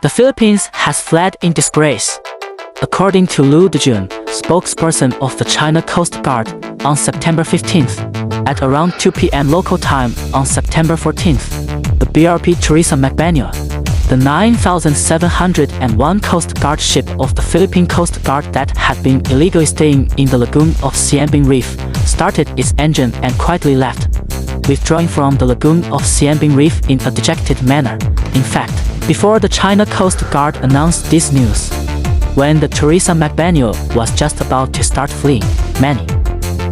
The Philippines has fled in disgrace. According to Lu Dejun, spokesperson of the China Coast Guard, on September 15th, at around 2 p.m. local time on September 14th, the BRP Teresa McBanuel, the 9,701 Coast Guard ship of the Philippine Coast Guard that had been illegally staying in the lagoon of Xianbin Reef, started its engine and quietly left, withdrawing from the lagoon of Xianbin Reef in a dejected manner. In fact, before the China Coast Guard announced this news, when the Teresa McBanuel was just about to start fleeing, many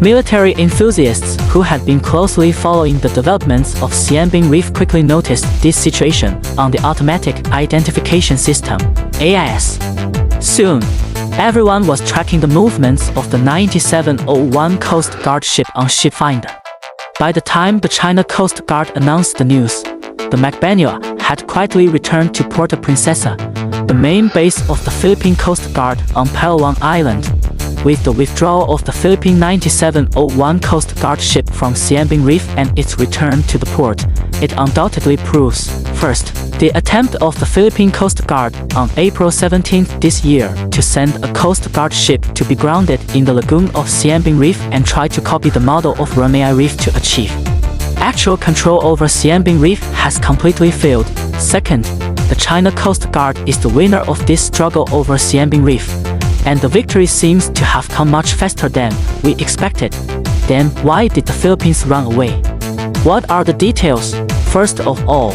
military enthusiasts who had been closely following the developments of Xianbin Reef quickly noticed this situation on the Automatic Identification System, AIS. Soon, everyone was tracking the movements of the 9701 Coast Guard ship on ShipFinder. By the time the China Coast Guard announced the news, the McBanuel had quietly returned to Puerto Princesa, the main base of the Philippine Coast Guard on Palawan Island. With the withdrawal of the Philippine 9701 Coast Guard ship from Xianbin Reef and its return to the port, it undoubtedly proves, first, the attempt of the Philippine Coast Guard on April 17th this year to send a Coast Guard ship to be grounded in the lagoon of Xianbin Reef and try to copy the model of Ren'ai Reef to achieve actual control over Xianbin Reef has completely failed. Second, the China Coast Guard is the winner of this struggle over Xianbin Reef, and the victory seems to have come much faster than we expected. Then why did the Philippines run away? What are the details? First of all,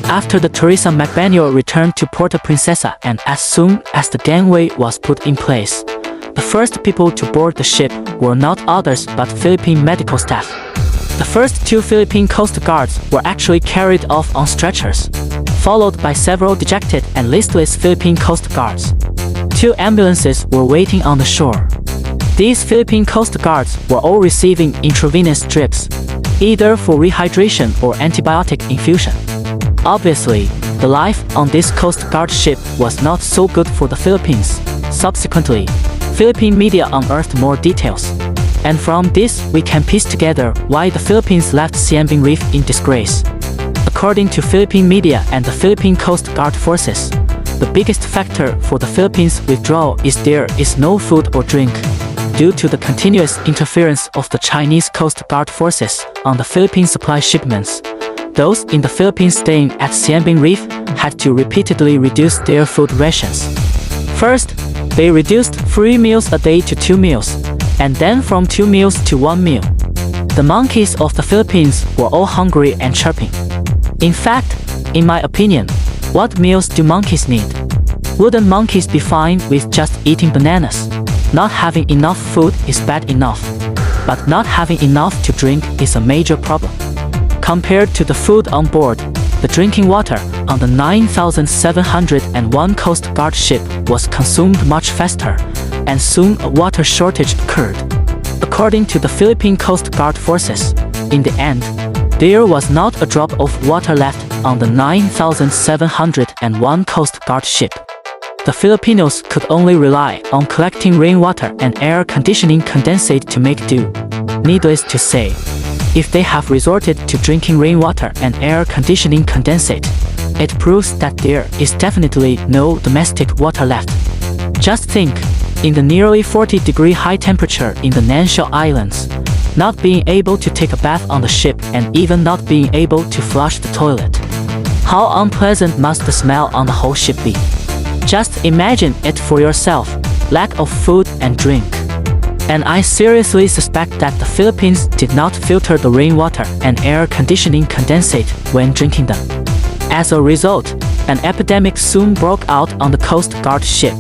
after the Teresa McBanuel returned to Puerto Princesa and as soon as the gangway was put in place, the first people to board the ship were not others but Philippine medical staff. The first two Philippine Coast Guards were actually carried off on stretchers, followed by several dejected and listless Philippine Coast Guards. 2 ambulances were waiting on the shore. These Philippine Coast Guards were all receiving intravenous drips, either for rehydration or antibiotic infusion. Obviously, the life on this Coast Guard ship was not so good for the Philippines. Subsequently, Philippine media unearthed more details, and from this we can piece together why the Philippines left Xianbin Reef in disgrace. According to Philippine media and the Philippine Coast Guard forces, the biggest factor for the Philippines' withdrawal is there is no food or drink, due to the continuous interference of the Chinese Coast Guard forces on the Philippine supply shipments. Those in the Philippines staying at Xianbin Reef had to repeatedly reduce their food rations. First, they reduced 3 meals a day to 2 meals, and then from 2 meals to 1 meal. The monkeys of the Philippines were all hungry and chirping. In fact, in my opinion, what meals do monkeys need? Wouldn't monkeys be fine with just eating bananas? Not having enough food is bad enough, but not having enough to drink is a major problem. Compared to the food on board, the drinking water on the 9,701 Coast Guard ship was consumed much faster, and soon a water shortage occurred. According to the Philippine Coast Guard forces, in the end, there was not a drop of water left on the 9,701 Coast Guard ship. The Filipinos could only rely on collecting rainwater and air conditioning condensate to make do. Needless to say, if they have resorted to drinking rainwater and air conditioning condensate, it proves that there is definitely no domestic water left. Just think, in the nearly 40-degree high temperature in the Nansha Islands, not being able to take a bath on the ship and even not being able to flush the toilet. How unpleasant must the smell on the whole ship be? Just imagine it for yourself, lack of food and drink. And I seriously suspect that the Philippines did not filter the rainwater and air conditioning condensate when drinking them. As a result, an epidemic soon broke out on the Coast Guard ship.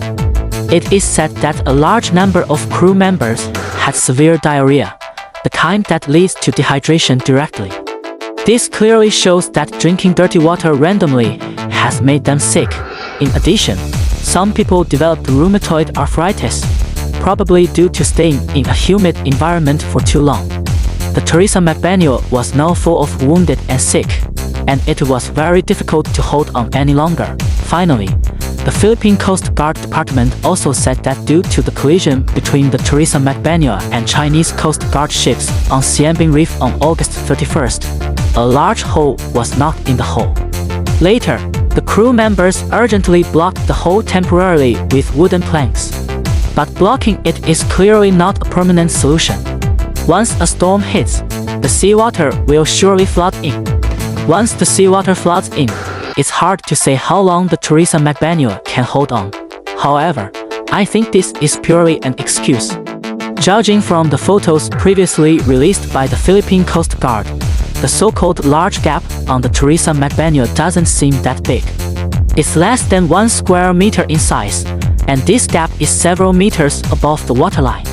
It is said that a large number of crew members had severe diarrhea, the kind that leads to dehydration directly. This clearly shows that drinking dirty water randomly has made them sick. In addition, some people developed rheumatoid arthritis, probably due to staying in a humid environment for too long. The Teresa McBanuel was now full of wounded and sick, and it was very difficult to hold on any longer. Finally, the Philippine Coast Guard Department also said that due to the collision between the Teresa McBanuel and Chinese Coast Guard ships on Xianbin Reef on August 31st, a large hole was knocked in the hull. Later, The crew members urgently blocked the hole temporarily with wooden planks. But blocking it is clearly not a permanent solution. Once a storm hits, the seawater will surely flood in. Once the seawater floods in, it's hard to say how long the Teresa McBagnio can hold on. However, I think this is purely an excuse. Judging from the photos previously released by the Philippine Coast Guard, the so-called large gap on the Teresa McBagnio doesn't seem that big. It's less than 1 square meter in size, and this gap is several meters above the waterline.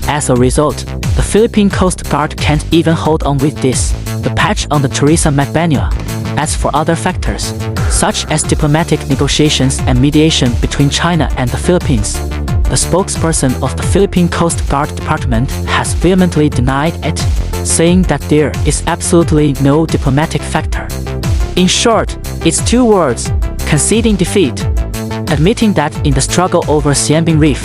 As a result, the Philippine Coast Guard can't even hold on with this, the patch on the Teresa McBagnio. As for other factors, such as diplomatic negotiations and mediation between China and the Philippines, the spokesperson of the Philippine Coast Guard Department has vehemently denied it, saying that there is absolutely no diplomatic factor. In short, it's 2 words: conceding defeat. Admitting that in the struggle over Xianbin Reef,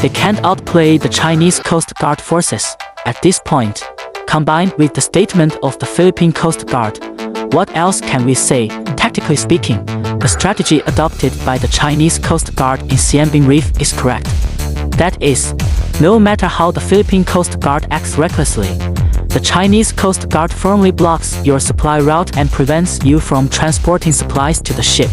they can't outplay the Chinese Coast Guard forces. At this point, combined with the statement of the Philippine Coast Guard, what else can we say? Tactically speaking, the strategy adopted by the Chinese Coast Guard in Xianbin Reef is correct. That is, no matter how the Philippine Coast Guard acts recklessly, the Chinese Coast Guard firmly blocks your supply route and prevents you from transporting supplies to the ship.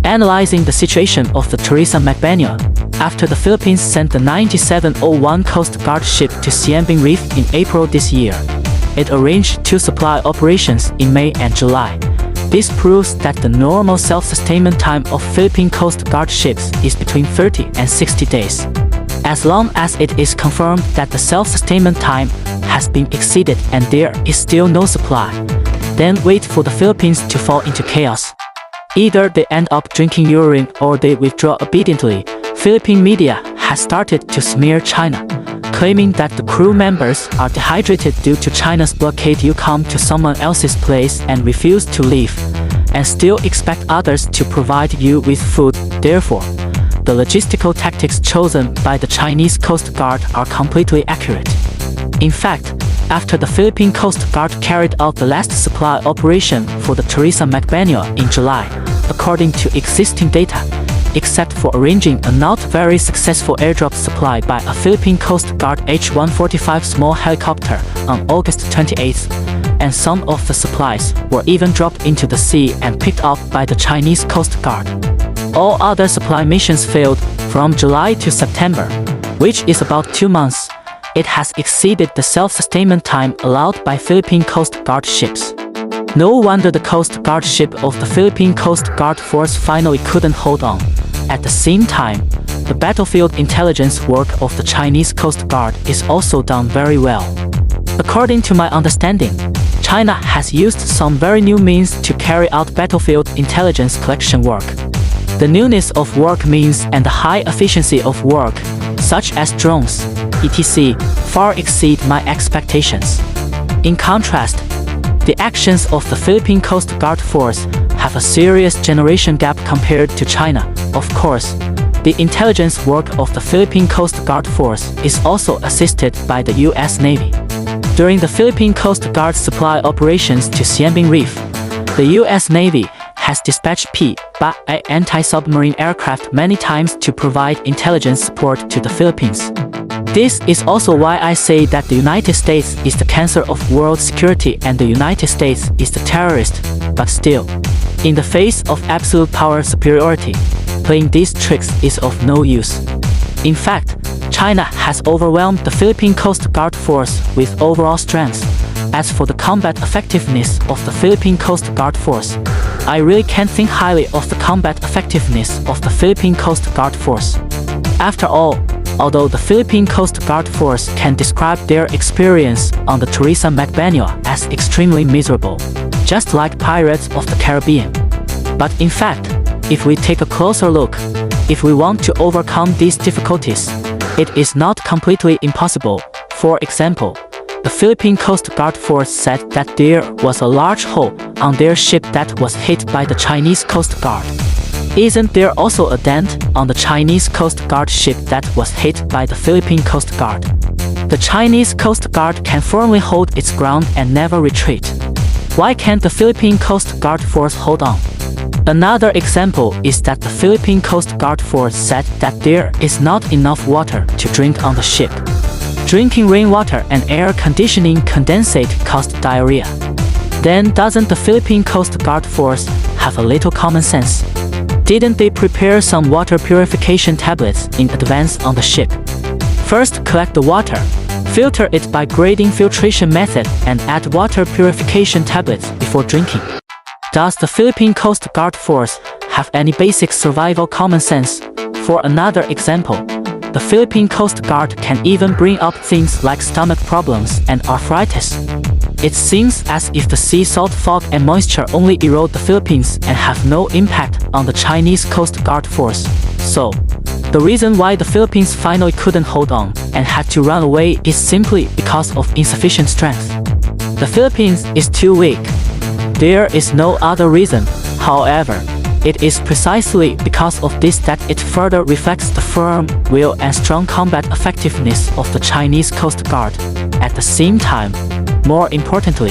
Analyzing the situation of the Teresa McBagnio, after the Philippines sent the 9701 Coast Guard ship to Xianbin Reef in April this year, it arranged 2 supply operations in May and July. This proves that the normal self-sustainment time of Philippine Coast Guard ships is between 30 and 60 days. As long as it is confirmed that the self-sustainment time has been exceeded and there is still no supply, then wait for the Philippines to fall into chaos. Either they end up drinking urine or they withdraw obediently. Philippine media has started to smear China, claiming that the crew members are dehydrated due to China's blockade. You come to someone else's place and refuse to leave, and still expect others to provide you with food. Therefore, the logistical tactics chosen by the Chinese Coast Guard are completely accurate. In fact, after the Philippine Coast Guard carried out the last supply operation for the Teresa McBagnio in July, according to existing data, except for arranging a not very successful airdrop supply by a Philippine Coast Guard H-145 small helicopter on August 28th, and some of the supplies were even dropped into the sea and picked up by the Chinese Coast Guard. All other supply missions failed from July to September, which is about 2 months. It has exceeded the self-sustainment time allowed by Philippine Coast Guard ships. No wonder the Coast Guard ship of the Philippine Coast Guard Force finally couldn't hold on. At the same time, the battlefield intelligence work of the Chinese Coast Guard is also done very well. According to my understanding, China has used some very new means to carry out battlefield intelligence collection work. The newness of work means and the high efficiency of work, such as drones, etc., far exceed my expectations. In contrast, the actions of the Philippine Coast Guard Force have a serious generation gap compared to China. Of course, the intelligence work of the Philippine Coast Guard Force is also assisted by the U.S. Navy. During the Philippine Coast Guard supply operations to Xianbin Reef, the U.S. Navy has dispatched P-8 anti-submarine aircraft many times to provide intelligence support to the Philippines. This is also why I say that the United States is the cancer of world security and the United States is the terrorist. But still, in the face of absolute power superiority, playing these tricks is of no use. In fact, China has overwhelmed the Philippine Coast Guard Force with overall strength. As for the combat effectiveness of the Philippine Coast Guard Force, I really can't think highly of the combat effectiveness of the Philippine Coast Guard Force. After all, although the Philippine Coast Guard Force can describe their experience on the Teresa McBagnio as extremely miserable, just like Pirates of the Caribbean. But in fact, if we take a closer look, if we want to overcome these difficulties, it is not completely impossible. For example, the Philippine Coast Guard Force said that there was a large hole on their ship that was hit by the Chinese Coast Guard. Isn't there also a dent on the Chinese Coast Guard ship that was hit by the Philippine Coast Guard? The Chinese Coast Guard can firmly hold its ground and never retreat. Why can't the Philippine Coast Guard Force hold on? Another example is that the Philippine Coast Guard Force said that there is not enough water to drink on the ship. Drinking rainwater and air conditioning condensate caused diarrhea. Then doesn't the Philippine Coast Guard Force have a little common sense? Didn't they prepare some water purification tablets in advance on the ship? First collect the water, filter it by grading filtration method and add water purification tablets before drinking. Does the Philippine Coast Guard Force have any basic survival common sense? For another example, the Philippine Coast Guard can even bring up things like stomach problems and arthritis. It seems as if the sea salt fog and moisture only erode the Philippines and have no impact on the Chinese Coast Guard Force. So, the reason why the Philippines finally couldn't hold on and had to run away is simply because of insufficient strength. The Philippines is too weak. There is no other reason. However, it is precisely because of this that it further reflects the firm will and strong combat effectiveness of the Chinese Coast Guard. At the same time, more importantly,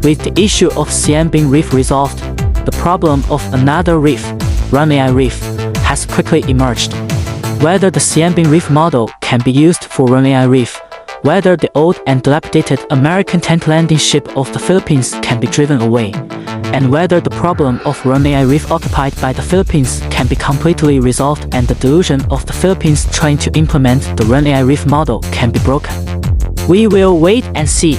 with the issue of Xianbin Reef resolved, the problem of another reef, Ren'ai Reef, has quickly emerged. Whether the Xianbin Reef model can be used for Ren'ai Reef, whether the old and dilapidated American tank landing ship of the Philippines can be driven away, and whether the problem of Ren'ai Reef occupied by the Philippines can be completely resolved and the delusion of the Philippines trying to implement the Ren'ai Reef model can be broken. We will wait and see.